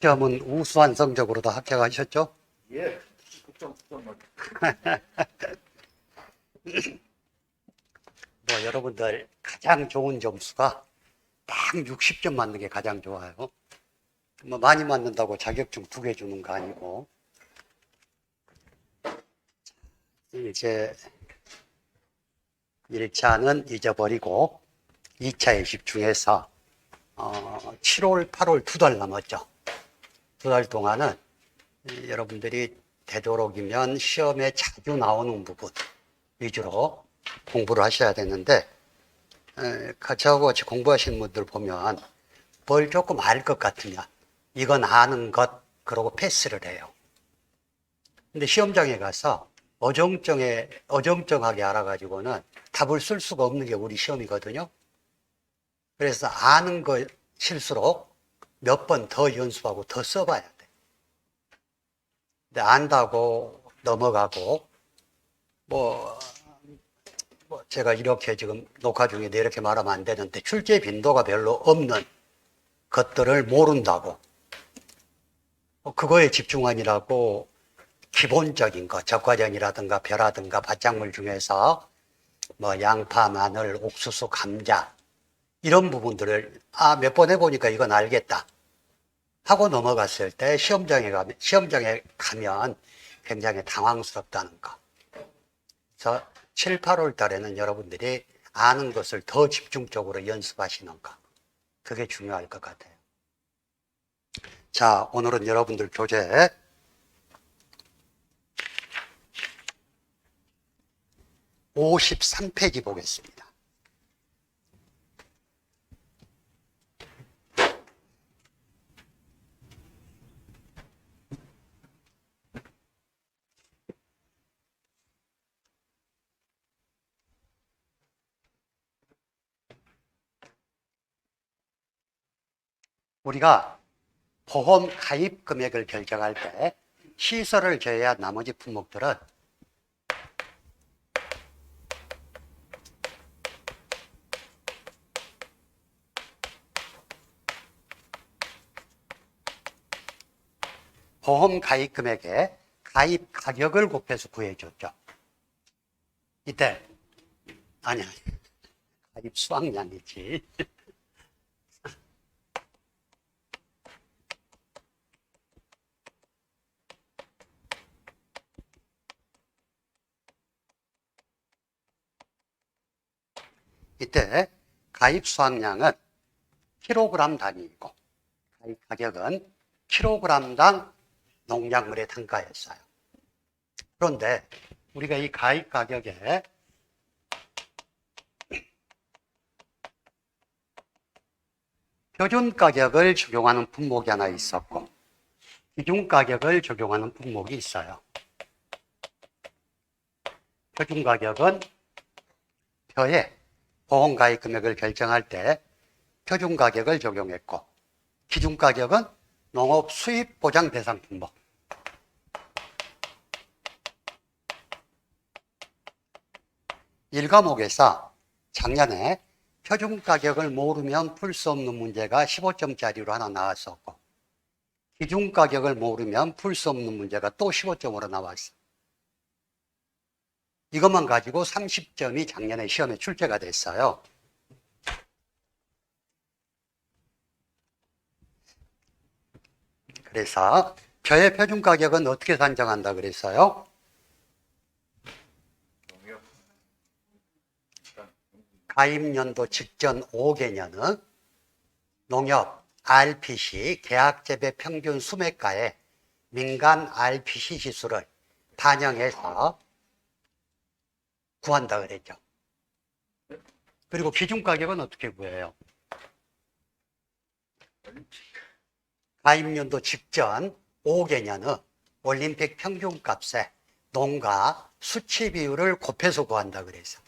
시험은 우수한 성적으로 다 합격하셨죠? 예, 걱정 마. 뭐 여러분들 가장 좋은 점수가 딱 60점 맞는 게 가장 좋아요. 뭐 많이 맞는다고 자격증 2개 주는 거 아니고. 이제 1차는 잊어버리고 2차에 집중해서 7월, 8월 2달 남았죠. 2달 동안은 여러분들이 되도록이면 시험에 자주 나오는 부분 위주로 공부를 하셔야 되는데, 저하고 같이 공부하시는 분들 보면 뭘 조금 알 것 같으면 이건 아는 것 그러고 패스를 해요. 근데 시험장에 가서 어정쩡하게 알아가지고는 답을 쓸 수가 없는 게 우리 시험이거든요. 그래서 아는 것일수록 몇 번 더 연습하고 더 써봐야 돼. 근데 안다고 넘어가고, 뭐 제가 이렇게 지금 녹화 중인데 이렇게 말하면 안 되는데, 출제 빈도가 별로 없는 것들을 모른다고, 그거에 집중하느라고 기본적인 거, 적과전이라든가 벼라든가 밭작물 중에서 뭐 양파, 마늘, 옥수수, 감자 이런 부분들을 몇 번 해보니까 이건 알겠다 하고 넘어갔을 때 시험장에 가면 굉장히 당황스럽다는 거. 그래서 7, 8월 달에는 여러분들이 아는 것을 더 집중적으로 연습하시는 거. 그게 중요할 것 같아요. 자, 오늘은 여러분들 교재 53페이지 보겠습니다. 우리가 보험 가입 금액을 결정할 때 시설을 제외한 나머지 품목들은 보험 가입 금액에 가입 가격을 곱해서 구해줬죠. 이때 아니 가입 수확량이지. 이때 가입 수확량은 킬로그램 단위이고 가입 가격은 킬로그램당 농작물의 단가였어요. 그런데 우리가 이 가입 가격에 표준 가격을 적용하는 품목이 하나 있었고 기준 가격을 적용하는 품목이 있어요. 표준 가격은 표에 보험 가입 금액을 결정할 때 표준 가격을 적용했고, 기준 가격은 농업 수입 보장 대상 품목. 일과목에서 작년에 표준 가격을 모르면 풀 수 없는 문제가 15점짜리로 하나 나왔었고, 기준 가격을 모르면 풀 수 없는 문제가 또 15점으로 나왔어. 이것만 가지고 30점이 작년에 시험에 출제가 됐어요. 그래서 표의 표준 가격은 어떻게 산정한다 그랬어요? 가입연도 직전 5개년은 농협 RPC 계약재배 평균 수매가에 민간 RPC 지수를 반영해서 구한다 그랬죠. 그리고 기준 가격은 어떻게 구해요? 가입연도 직전 5개년의 올림픽 평균값에 농가 수치 비율을 곱해서 구한다 그래서.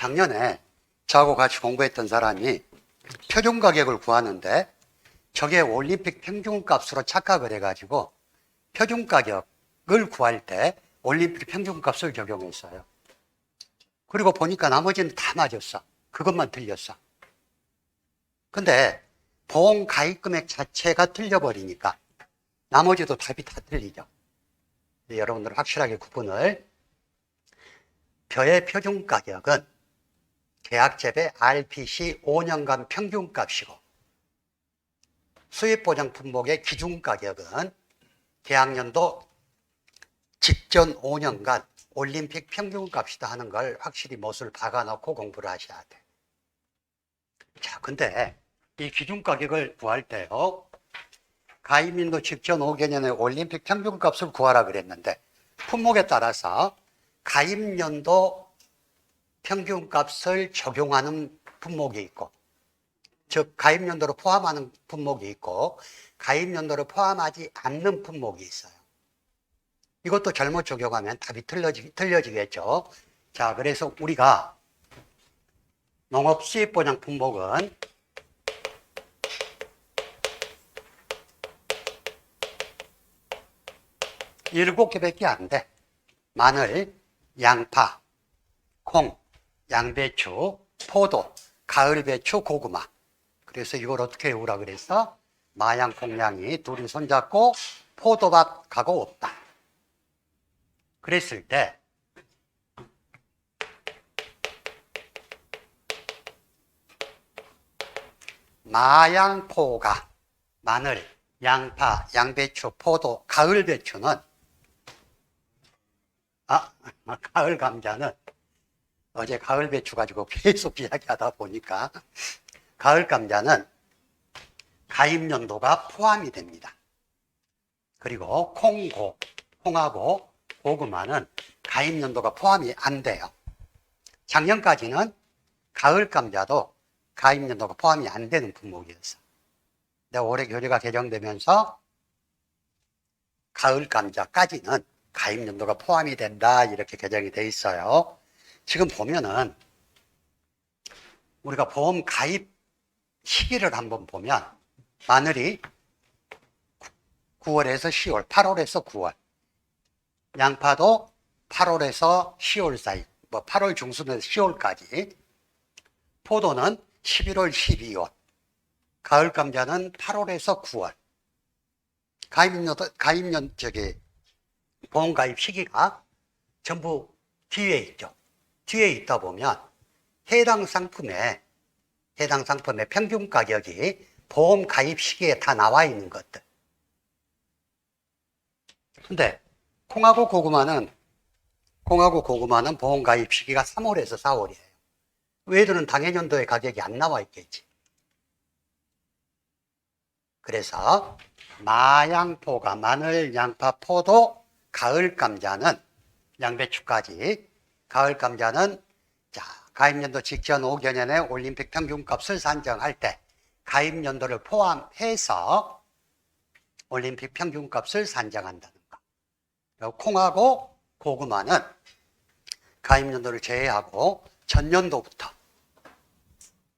작년에 저하고 같이 공부했던 사람이 표준 가격을 구하는데 저게 올림픽 평균값으로 착각을 해가지고 표준 가격을 구할 때 올림픽 평균값을 적용했어요. 그리고 보니까 나머지는 다 맞았어. 그것만 틀렸어. 근데 보험 가입 금액 자체가 틀려버리니까 나머지도 답이 다 틀리죠. 여러분들 확실하게 구분을. 벼의 표준 가격은 계약재배 RPC 5년간 평균값이고 수입보장 품목의 기준 가격은 계약연도 직전 5년간 올림픽 평균값이다 하는 걸 확실히 못을 박아놓고 공부를 하셔야 돼. 자, 근데 이 기준 가격을 구할 때요, 가입연도 직전 5개년의 올림픽 평균값을 구하라 그랬는데 품목에 따라서 가입연도 평균값을 적용하는 품목이 있고, 즉 가입연도를 포함하는 품목이 있고 가입연도를 포함하지 않는 품목이 있어요. 이것도 잘못 적용하면 답이 틀려지겠죠. 자, 그래서 우리가 농업 수입보장 품목은 일곱 개밖에 안 돼. 마늘, 양파, 콩, 양배추, 포도, 가을배추, 고구마. 그래서 이걸 어떻게 외우라 그랬어? 마양콩냥이 둘이 손잡고 포도밭하고 없다. 그랬을 때 마양포가 마늘, 양파, 양배추, 포도, 가을배추는 가을 감자는 어제 가을배추 가지고 계속 이야기하다 보니까 가을 감자는 가입연도가 포함이 됩니다. 그리고 콩하고 고구마는 가입연도가 포함이 안 돼요. 작년까지는 가을 감자도 가입연도가 포함이 안 되는 품목이었어. 근데 올해 교재가 개정되면서 가을 감자까지는 가입연도가 포함이 된다 이렇게 개정이 돼 있어요. 지금 보면은 우리가 보험 가입 시기를 한번 보면 마늘이 9월에서 10월, 8월에서 9월, 양파도 8월에서 10월 사이, 8월 중순에서 10월까지, 포도는 11월, 12월, 가을 감자는 8월에서 9월. 보험 가입 시기가 전부 뒤에 있죠. 뒤에 있다 보면 해당 상품의 평균 가격이 보험 가입 시기에 다 나와 있는 것들. 근데 콩하고 고구마는 보험 가입 시기가 3월에서 4월이에요. 얘들은 당해년도에 가격이 안 나와 있겠지. 그래서 마양포가 마늘, 양파, 포도, 가을 감자는 양배추까지 가을 감자는 가입연도 직전 5개년의 올림픽 평균값을 산정할 때 가입연도를 포함해서 올림픽 평균값을 산정한다는 거. 그리고 콩하고 고구마는 가입연도를 제외하고 전년도부터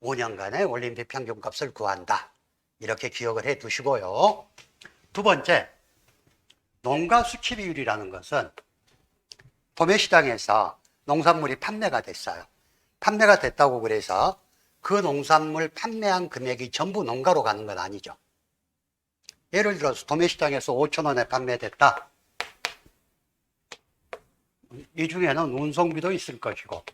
5년간의 올림픽 평균값을 구한다. 이렇게 기억을 해 두시고요. 두 번째, 농가 수치 비율이라는 것은 도매시장에서 농산물이 판매가 됐어요. 판매가 됐다고 그래서 그 농산물 판매한 금액이 전부 농가로 가는 건 아니죠. 예를 들어서 도매시장에서 5,000원에 판매됐다. 이 중에는 운송비도 있을 것이고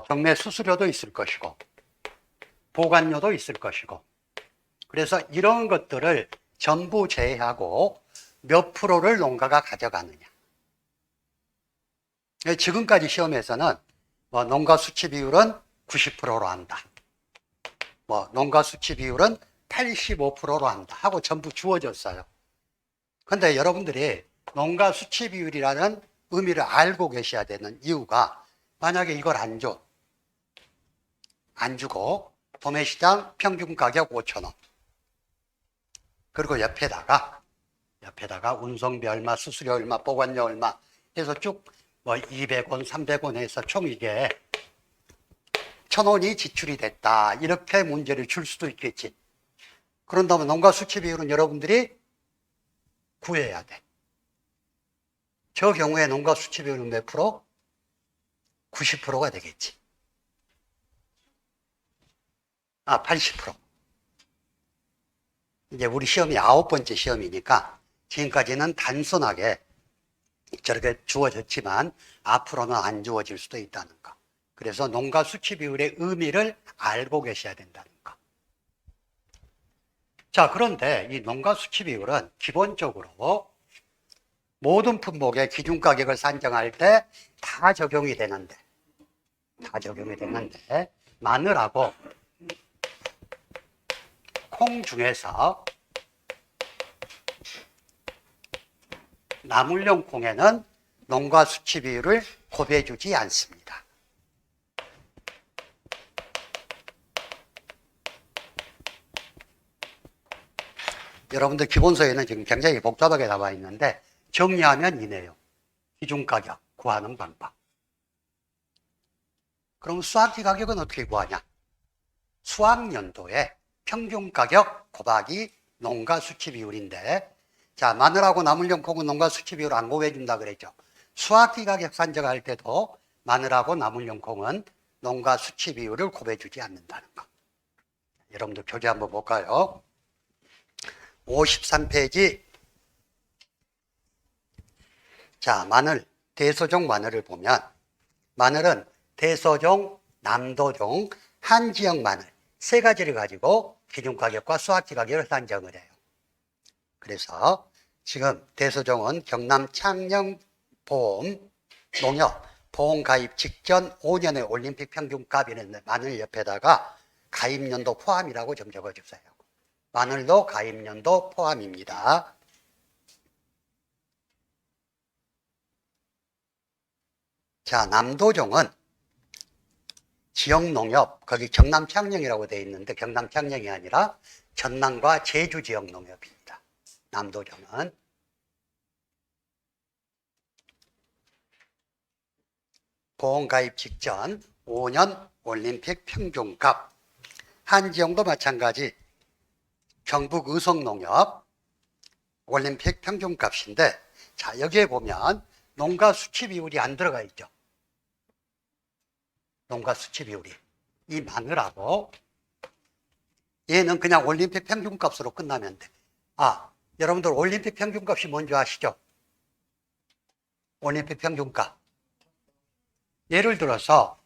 경매 수수료도 있을 것이고 보관료도 있을 것이고, 그래서 이런 것들을 전부 제외하고 몇 프로를 농가가 가져가느냐. 지금까지 시험에서는 농가 수치 비율은 90%로 한다. 농가 수치 비율은 85%로 한다 하고 전부 주어졌어요. 근데 여러분들이 농가 수치 비율이라는 의미를 알고 계셔야 되는 이유가, 만약에 이걸 안 주고 도매시장 평균 가격 5,000원, 그리고 옆에다가 운송비 얼마, 수수료 얼마, 보관료 얼마 해서 쭉 뭐 200원, 300원에서 총 이게 1,000원이 지출이 됐다. 이렇게 문제를 줄 수도 있겠지. 그런다면 농가 수치 비율은 여러분들이 구해야 돼. 저 경우에 농가 수치 비율은 몇 프로? 90%가 되겠지. 80%. 이제 우리 시험이 9번째 시험이니까 지금까지는 단순하게 저렇게 주어졌지만 앞으로는 안 주어질 수도 있다는 거. 그래서 농가 수치 비율의 의미를 알고 계셔야 된다는 거. 자, 그런데 이 농가 수치 비율은 기본적으로 모든 품목의 기준 가격을 산정할 때 다 적용이 되는데, 마늘하고 콩 중에서 나물용 콩에는 농가 수치 비율을 곱해주지 않습니다. 여러분들 기본서에는 지금 굉장히 복잡하게 나와 있는데 정리하면 이네요. 기준가격 구하는 방법. 그럼 수학기 가격은 어떻게 구하냐? 수학연도에 평균가격 곱하기 농가 수치 비율인데, 자, 마늘하고 나물용 콩은 농가 수치 비율 안 곱해준다 그랬죠. 수학기 가격 산정할 때도 마늘하고 나물용 콩은 농가 수치 비율을 곱해주지 않는다는 거. 여러분들 교재 한번 볼까요? 53페이지. 자, 마늘, 대서종 마늘을 보면 마늘은 대서종, 남도종, 한지역 마늘 세 가지를 가지고 기준가격과 수학기 가격을 산정을 해요. 그래서 지금 대서종은 경남 창녕 보험 농협 보험 가입 직전 5년의 올림픽 평균값이라는 마늘 옆에다가 가입연도 포함이라고 좀 적어주세요. 마늘도 가입연도 포함입니다. 자, 남도종은 지역농협, 거기 경남 창녕이라고 되어 있는데 경남 창녕이 아니라 전남과 제주 지역농협입니다. 남도종은. 보험 가입 직전 5년 올림픽 평균값. 한지역도 마찬가지 경북 의성농협 올림픽 평균값인데, 자, 여기에 보면 농가 수치 비율이 안 들어가 있죠. 농가 수치 비율이. 이 마늘하고 얘는 그냥 올림픽 평균값으로 끝나면 돼. 여러분들 올림픽 평균값이 뭔지 아시죠? 올림픽 평균값. 예를 들어서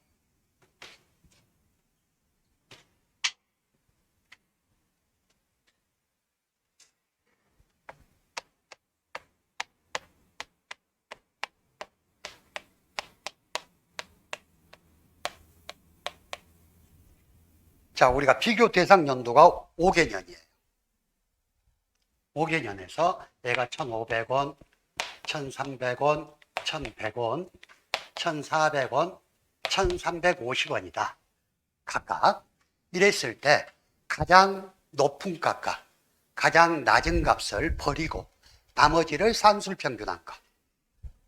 자, 우리가 비교 대상 연도가 5개년이에요. 5개년에서 얘가 1,500원, 1,300원, 1,100원, 1,400원, 1,350원이다. 각각. 이랬을 때 가장 높은 값과 가장 낮은 값을 버리고 나머지를 산술 평균한 것.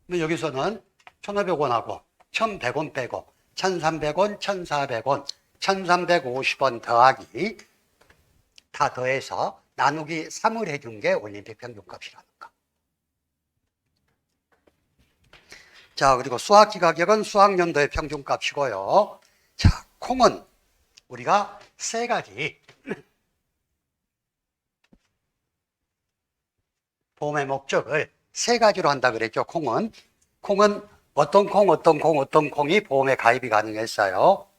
여기서는 1,500원하고 1,100원 빼고 1,300원, 1,400원, 1,350원 더하기 다 더해서 나누기 3을 해준 게 올림픽 평균값이라는 거. 자, 그리고 수학기 가격은 수학연도의 평균값이고요. 자, 콩은 우리가 세 가지 보험의 목적을 세 가지로 한다 그랬죠. 콩은 어떤 콩이 보험에 가입이 가능했어요.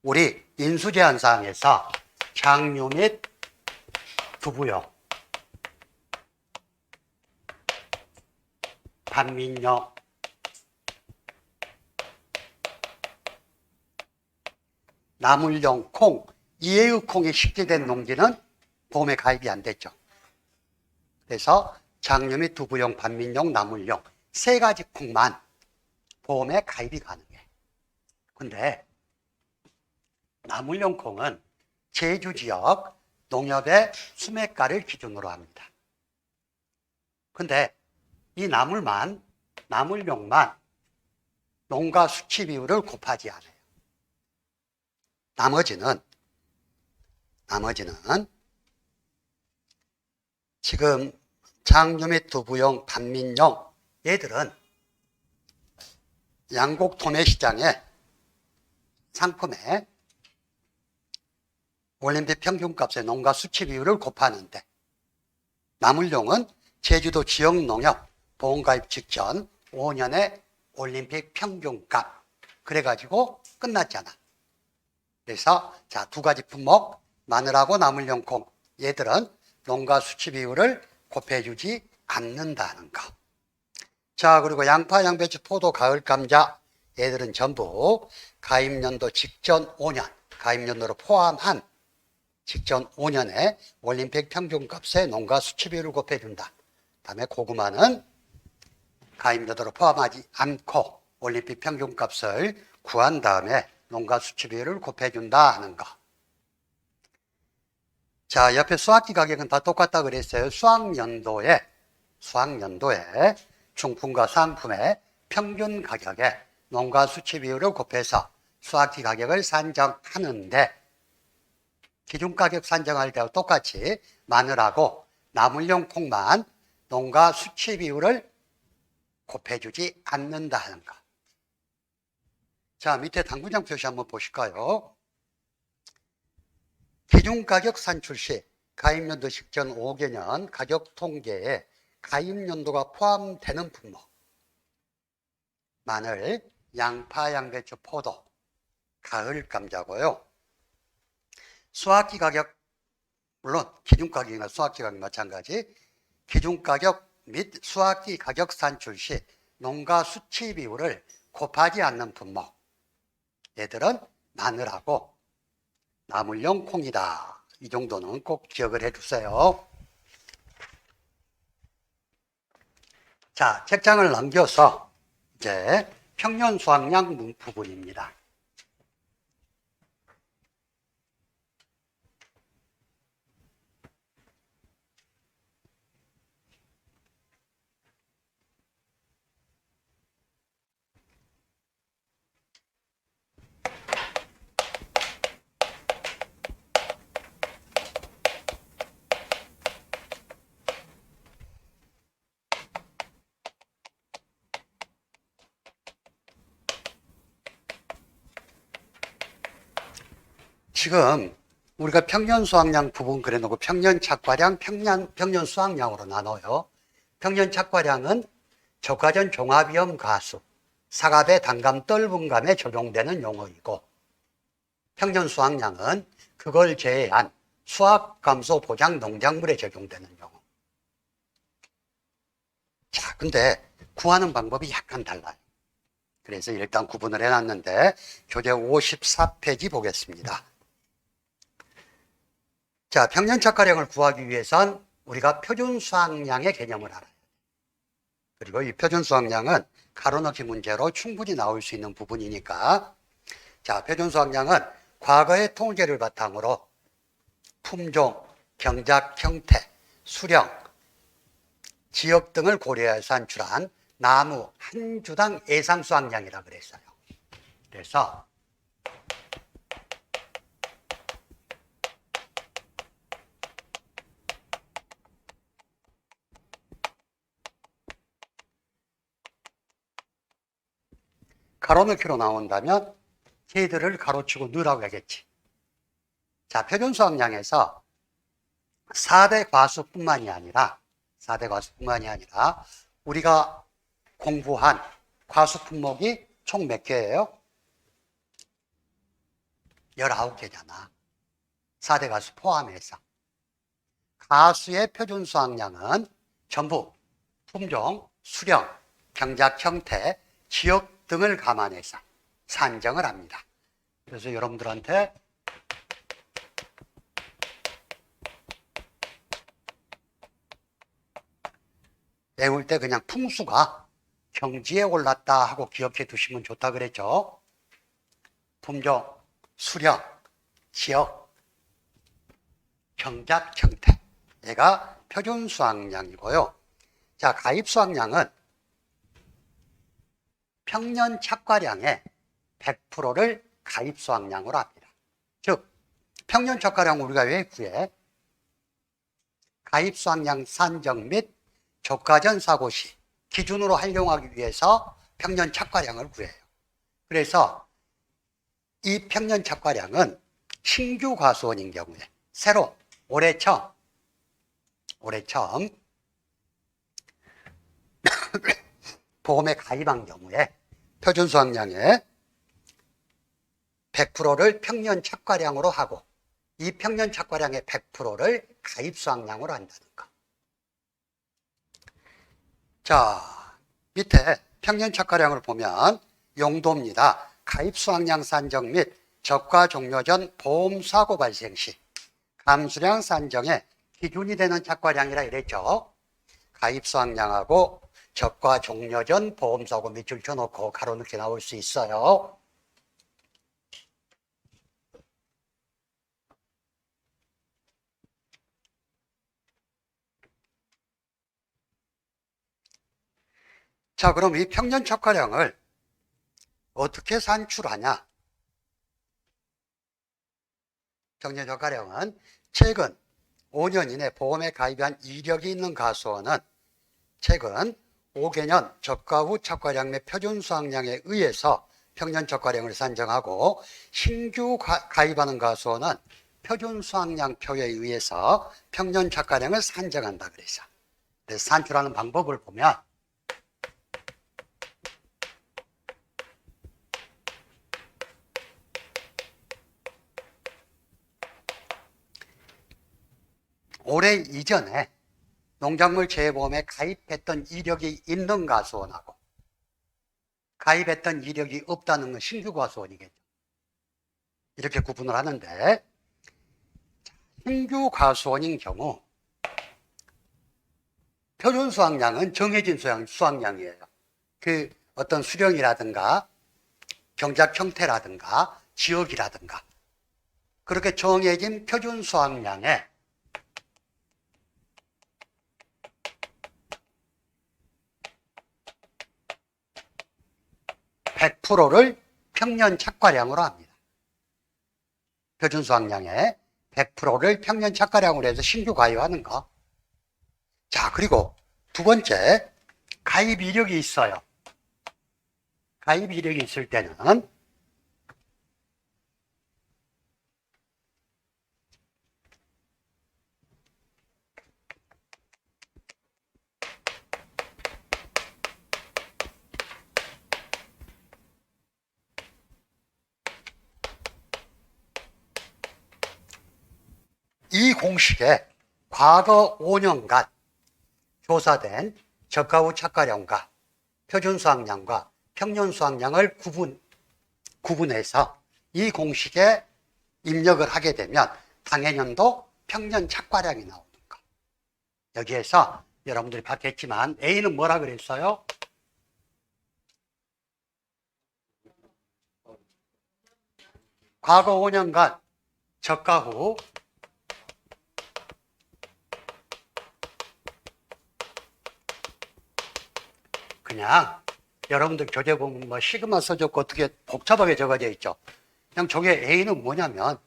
우리 인수제한사항에서 장류 및 두부용, 반민용, 나물용 콩, 이외의 콩이 식재된 농지는 보험에 가입이 안 됐죠. 그래서 장류 및 두부용, 반민용, 나물용 세 가지 콩만 보험에 가입이 가능해. 근데 나물용 콩은 제주 지역 농협의 수매가를 기준으로 합니다. 근데 이 나물용만 농가 수치 비율을 곱하지 않아요. 나머지는 지금 장류 및 두부용, 반민용 얘들은 양곡 도매시장에 상품에 올림픽 평균값의 농가 수치 비율을 곱하는데, 나물용은 제주도 지역농협 보험가입 직전 5년의 올림픽 평균값 그래가지고 끝났잖아. 그래서 자, 두 가지 품목 마늘하고 나물용 콩 얘들은 농가 수치 비율을 곱해주지 않는다는 거. 자, 그리고 양파, 양배추, 포도, 가을 감자 얘들은 전부 가입연도 직전 5년, 가입연도를 포함한 직전 5년의 올림픽 평균값의 농가 수치 비율을 곱해준다. 다음에 고구마는 가입연도를 포함하지 않고 올림픽 평균값을 구한 다음에 농가 수치 비율을 곱해준다 하는 거. 자, 옆에 수확기 가격은 다 똑같다 그랬어요. 수확연도에 중품과 상품의 평균 가격에 농가 수치 비율을 곱해서 수확기 가격을 산정하는데, 기준가격 산정할 때와 똑같이 마늘하고 나물용 콩만 농가 수치 비율을 곱해주지 않는다 하는 거. 자, 밑에 당구장 표시 한번 보실까요? 기준가격 산출 시 가입연도 직전 5개년 가격 통계에 가입연도가 포함되는 품목, 마늘, 양파, 양배추, 포도, 가을 감자고요. 수확기 가격, 물론 기준가격이나 수확기 가격 마찬가지, 기준가격 및 수확기 가격 산출 시 농가 수치 비율을 곱하지 않는 품목, 얘들은 마늘하고 나물용 콩이다. 이 정도는 꼭 기억을 해주세요. 자, 책장을 넘겨서 이제 평년 수확량 부분입니다. 지금 우리가 평년 수확량 부분 그려놓고 평년 착과량, 평년 수확량으로 나눠요. 평년 착과량은 적과전 종합위험 가수, 사과배 단감 떫은감에 적용되는 용어이고, 평년 수확량은 그걸 제외한 수확 감소 보장 농작물에 적용되는 용어. 자, 근데 구하는 방법이 약간 달라요. 그래서 일단 구분을 해놨는데 교재 54페이지 보겠습니다. 자, 평년 착과량을 구하기 위해선 우리가 표준 수확량의 개념을 알아야 돼요. 그리고 이 표준 수확량은 가로넣기 문제로 충분히 나올 수 있는 부분이니까, 자, 표준 수확량은 과거의 통계를 바탕으로 품종, 경작 형태, 수령, 지역 등을 고려해 산출한 나무 한 주당 예상 수확량이라고 그랬어요. 그래서 가로넣기로 나온다면 걔들을 가로치고 넣으라고 하겠지. 자, 표준 수확량에서 4대 과수뿐만이 아니라 우리가 공부한 과수 품목이 총 몇 개예요? 19개잖아. 4대 과수 포함해서. 가수의 표준 수확량은 전부 품종, 수령, 경작 형태, 지역 등을 감안해서 산정을 합니다. 그래서 여러분들한테 외울 때 그냥 풍수가 경지에 올랐다 하고 기억해 두시면 좋다 그랬죠. 품종, 수령, 지역, 경작 형태, 얘가 표준 수확량이고요. 자, 가입 수확량은 평년 착과량의 100%를 가입 수확량으로 합니다. 즉 평년 착과량 우리가 왜 구해? 가입 수확량 산정 및 적과전 사고 시 기준으로 활용하기 위해서 평년 착과량을 구해요. 그래서 이 평년 착과량은 신규 과수원인 경우에 새로 올해 처음 보험에 가입한 경우에 표준 수확량의 100%를 평년 착과량으로 하고 이 평년 착과량의 100%를 가입 수확량으로 한다는 거. 자, 밑에 평년 착과량을 보면 용도입니다. 가입 수확량 산정 및 적과 종료 전 보험 사고 발생 시 감수량 산정의 기준이 되는 착과량이라 이랬죠. 가입 수확량하고 적과 종료 전 보험 사고 밑줄 쳐놓고 가로 넣게 나올 수 있어요. 자, 그럼 이 평년 착과량을 어떻게 산출하냐? 평년 착과량은 최근 5년 이내 보험에 가입한 이력이 있는 가수원은 최근 5개년 적과 후 착과량 및 표준 수확량에 의해서 평년 착과량을 산정하고 신규 가입하는 가수원은 표준 수확량표에 의해서 평년 착과량을 산정한다 그래서. 그래서 산출하는 방법을 보면 올해 이전에 농작물 재해보험에 가입했던 이력이 있는 가수원하고 가입했던 이력이 없다는 건 신규 가수원이겠죠. 이렇게 구분을 하는데 신규 가수원인 경우 표준 수확량은 정해진 수확량이에요. 그 어떤 수령이라든가 경작 형태라든가 지역이라든가 그렇게 정해진 표준 수확량에 100%를 평년 착과량으로 합니다. 표준 수확량의 100%를 평년 착과량으로 해서 신규 가입하는 거. 자, 그리고 두 번째, 가입 이력이 있어요. 가입 이력이 있을 때는 이 공식에 과거 5년간 조사된 적과 후 착과량과 표준 수확량과 평년 수확량을 구분해서 이 공식에 입력을 하게 되면 당해년도 평년 착과량이 나오는 거. 여기에서 여러분들이 봤겠지만 A는 뭐라 그랬어요? 과거 5년간 적과 후 그냥 여러분들 교재 보면 뭐 시그마 써줬고 어떻게 복잡하게 적어져 있죠. 그냥 저게 A는 뭐냐면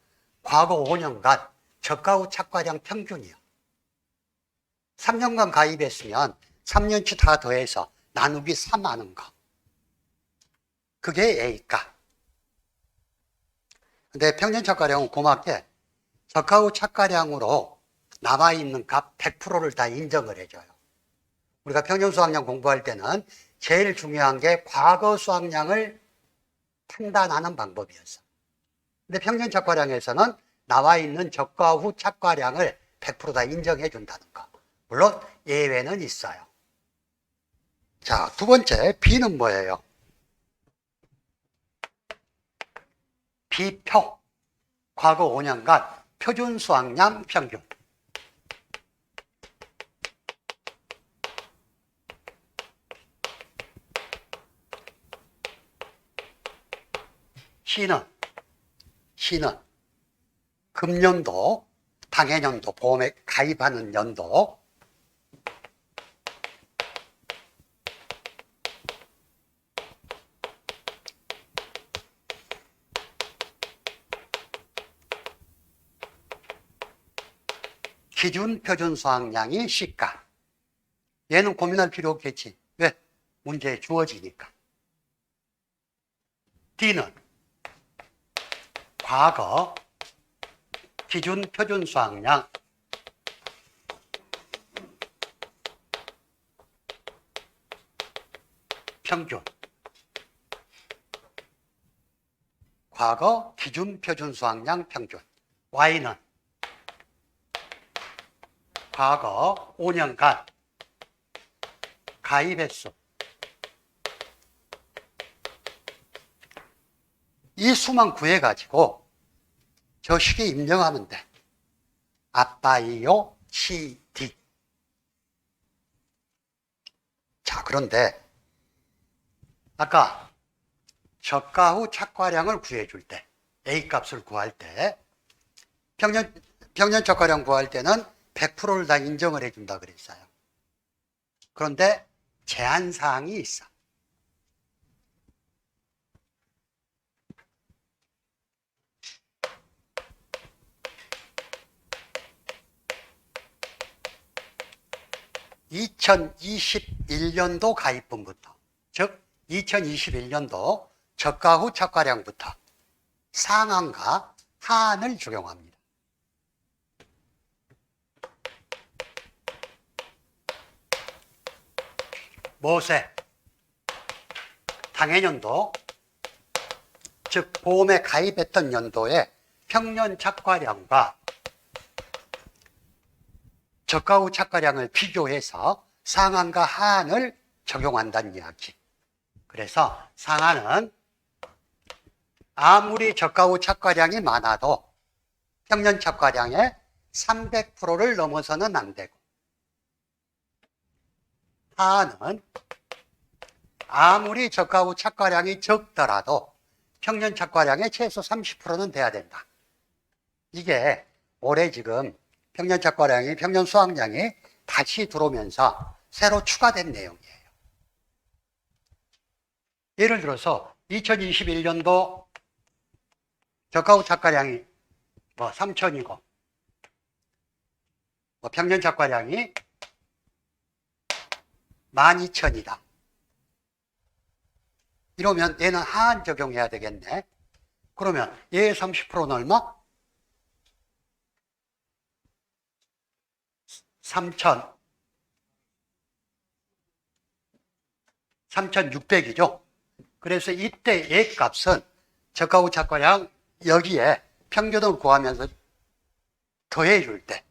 과거 5년간 적과 후 착과량 평균이요. 3년간 가입했으면 3년치 다 더해서 나누기 3 하는 거. 그게 A가. 근데 평년 착과량은 고맙게 적과 후 착과량으로 남아있는 값 100%를 다 인정을 해줘요. 우리가 평년 수확량 공부할 때는 제일 중요한 게 과거 수확량을 판단하는 방법이었어. 근데 평년 착과량에서는 나와 있는 적과 후 착과량을 100%다 인정해 준다는 거. 물론 예외는 있어요. 자, 두 번째 B는 뭐예요? B표. 과거 5년간 표준 수확량 평균. C는 금년도, 당해년도, 보험에 가입하는 연도, 기준 표준 수확량이 C가. 얘는 고민할 필요 없겠지. 왜? 문제에 주어지니까. D는 과거 기준 표준 수확량 평균. 과거 기준 표준 수확량 평균. Y는 과거 5년간 가입 횟수. 이 수만 구해가지고 저 식에 입력하면 돼. 아빠이요 CD. 자, 그런데 아까 저가 후 착과량을 구해줄 때, A 값을 구할 때, 평년 저가량 구할 때는 100%를 다 인정을 해준다 그랬어요. 그런데 제한사항이 있어. (2021년도) 가입분부터, 즉 2021년도 저가 후 착과량부터 상한과 하한을 적용합니다. 무엇에? 당해년도, 즉 보험에 가입했던 연도의 평년 착과량과 저가 후 착과량을 비교해서 상한과 하한을 적용한다는 이야기. 그래서 상한은 아무리 저가 후 착과량이 많아도 평년 착과량의 300%를 넘어서는 안 되고, 하한은 아무리 저가 후 착과량이 적더라도 평년 착과량의 최소 30%는 돼야 된다. 이게 올해 지금 평년 착과량이, 평년 수확량이 다시 들어오면서 새로 추가된 내용이에요. 예를 들어서 2021년도 저가 후 착과량이 3,000이고 평년 착과량이 12,000이다. 이러면 얘는 하한 적용해야 되겠네. 그러면 얘의 30%는 얼마? 3,600이죠. 그래서 이때 얘 값은 저가 후 착과량 여기에 평균을 구하면서 더해 줄 때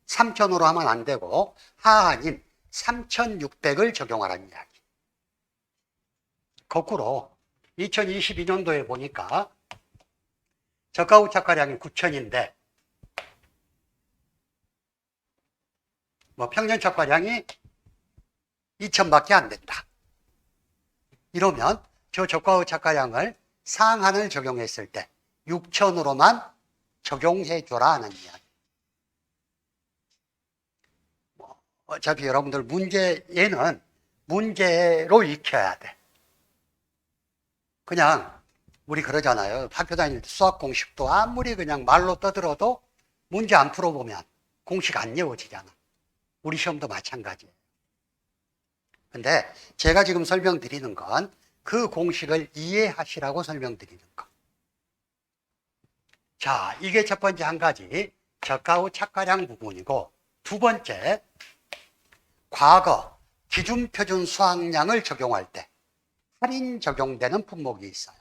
3,000으로 하면 안 되고 하한인 3,600을 적용하라는 이야기. 거꾸로 2022년도에 보니까 저가 후 착과량이 9,000인데 평년 착과량이 2,000밖에 안 된다. 이러면 저 저가 후 착과량을 상한을 적용했을 때 6,000으로만 적용해 줘라 하는 이야기. 어차피 여러분들 얘는 문제로 익혀야 돼. 그냥 우리 그러잖아요. 학교 다닐 때 수학 공식도 아무리 그냥 말로 떠들어도 문제 안 풀어보면 공식 안 외워지잖아. 우리 시험도 마찬가지예요. 근데 제가 지금 설명드리는 건 그 공식을 이해하시라고 설명드리는 거. 자, 이게 첫 번째 한 가지 저가 후 착과량 부분이고, 두 번째 과거 기준 표준 수확량을 적용할 때 할인 적용되는 품목이 있어요.